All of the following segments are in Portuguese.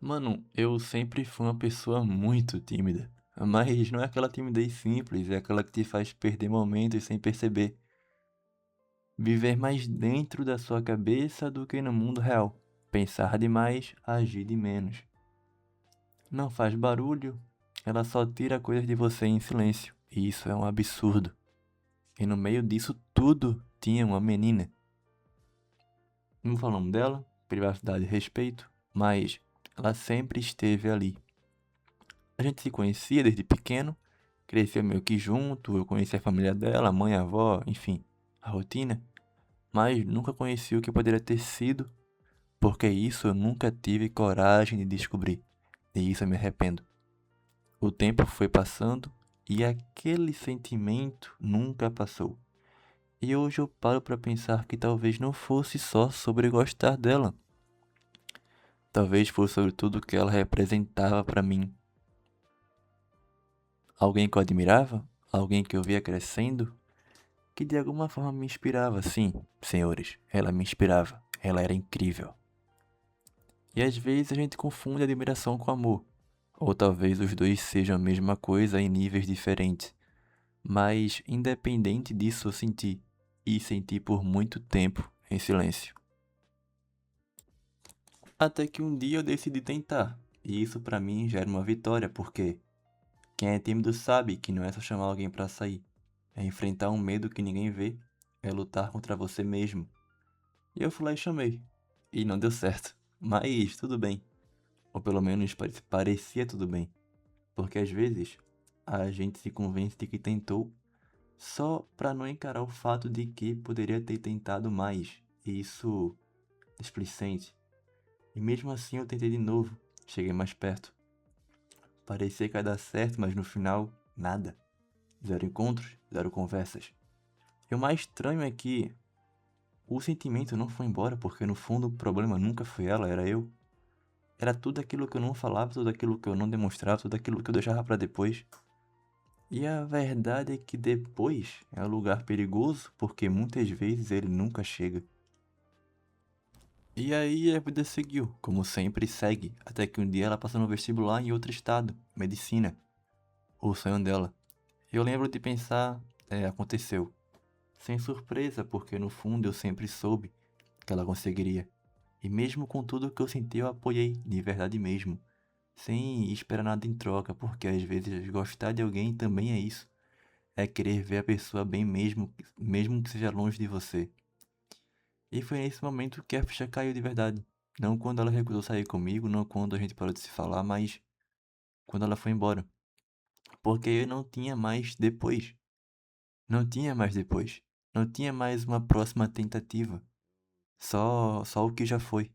Mano, eu sempre fui uma pessoa muito tímida. Mas não é aquela timidez simples, é aquela que te faz perder momentos sem perceber. Viver mais dentro da sua cabeça do que no mundo real. Pensar demais, agir de menos. Não faz barulho, ela só tira coisas de você em silêncio. E isso é um absurdo. E no meio disso tudo tinha uma menina. Não falamos dela, privacidade e respeito, mas ela sempre esteve ali. A gente se conhecia desde pequeno, cresceu meio que junto, eu conheci a família dela, a mãe, a avó, enfim, a rotina, mas nunca conheci o que poderia ter sido, porque isso eu nunca tive coragem de descobrir, e isso eu me arrependo. O tempo foi passando e aquele sentimento nunca passou. E hoje eu paro para pensar que talvez não fosse só sobre gostar dela, talvez fosse sobre tudo que ela representava para mim. Alguém que eu admirava, alguém que eu via crescendo, que de alguma forma me inspirava. Sim, senhores, ela me inspirava. Ela era incrível. E às vezes a gente confunde admiração com amor. Ou talvez os dois sejam a mesma coisa em níveis diferentes. Mas, independente disso, eu senti. E senti por muito tempo, em silêncio. Até que um dia eu decidi tentar. E isso pra mim já era uma vitória, porque quem é tímido sabe que não é só chamar alguém pra sair. É enfrentar um medo que ninguém vê. É lutar contra você mesmo. E eu fui lá e chamei. E não deu certo. Mas tudo bem. Ou pelo menos parecia tudo bem. Porque às vezes a gente se convence de que tentou só pra não encarar o fato de que poderia ter tentado mais. E isso displicente. E mesmo assim eu tentei de novo. Cheguei mais perto. Parecia que ia dar certo, mas no final, nada. Zero encontros, zero conversas. E o mais estranho é que o sentimento não foi embora, porque no fundo o problema nunca foi ela, era eu. Era tudo aquilo que eu não falava, tudo aquilo que eu não demonstrava, tudo aquilo que eu deixava pra depois. E a verdade é que depois é um lugar perigoso, porque muitas vezes ele nunca chega. E aí a vida seguiu, como sempre segue, até que um dia ela passou no vestibular em outro estado, medicina, o sonho dela. Eu lembro de pensar, aconteceu. Sem surpresa, porque no fundo eu sempre soube que ela conseguiria. E mesmo com tudo que eu senti, eu apoiei, de verdade mesmo. Sem esperar nada em troca, porque às vezes gostar de alguém também é isso. É querer ver a pessoa bem mesmo que seja longe de você. E foi nesse momento que a ficha caiu de verdade. Não quando ela recusou sair comigo, não quando a gente parou de se falar, mas quando ela foi embora. Porque eu não tinha mais depois. Não tinha mais depois. Não tinha mais uma próxima tentativa. Só o que já foi.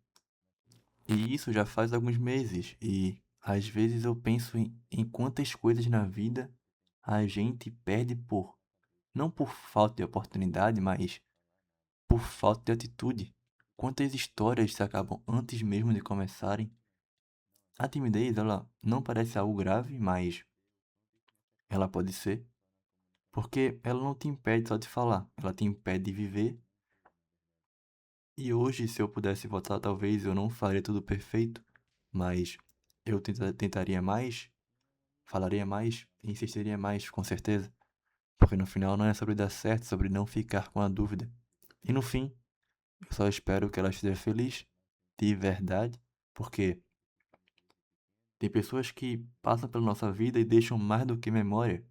E isso já faz alguns meses. E às vezes eu penso em quantas coisas na vida a gente perde não por falta de oportunidade, mas por falta de atitude. Quantas histórias se acabam antes mesmo de começarem. A timidez, ela não parece algo grave, mas ela pode ser, porque ela não te impede só de falar, ela te impede de viver. E hoje, se eu pudesse votar, talvez eu não faria tudo perfeito, mas eu tentaria mais, falaria mais, e insistiria mais, com certeza. Porque no final não é sobre dar certo, é sobre não ficar com a dúvida. E no fim, eu só espero que ela esteja feliz, de verdade, porque tem pessoas que passam pela nossa vida e deixam mais do que memória,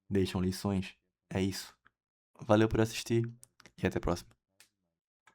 deixam lições. É isso. Valeu por assistir e até a próxima.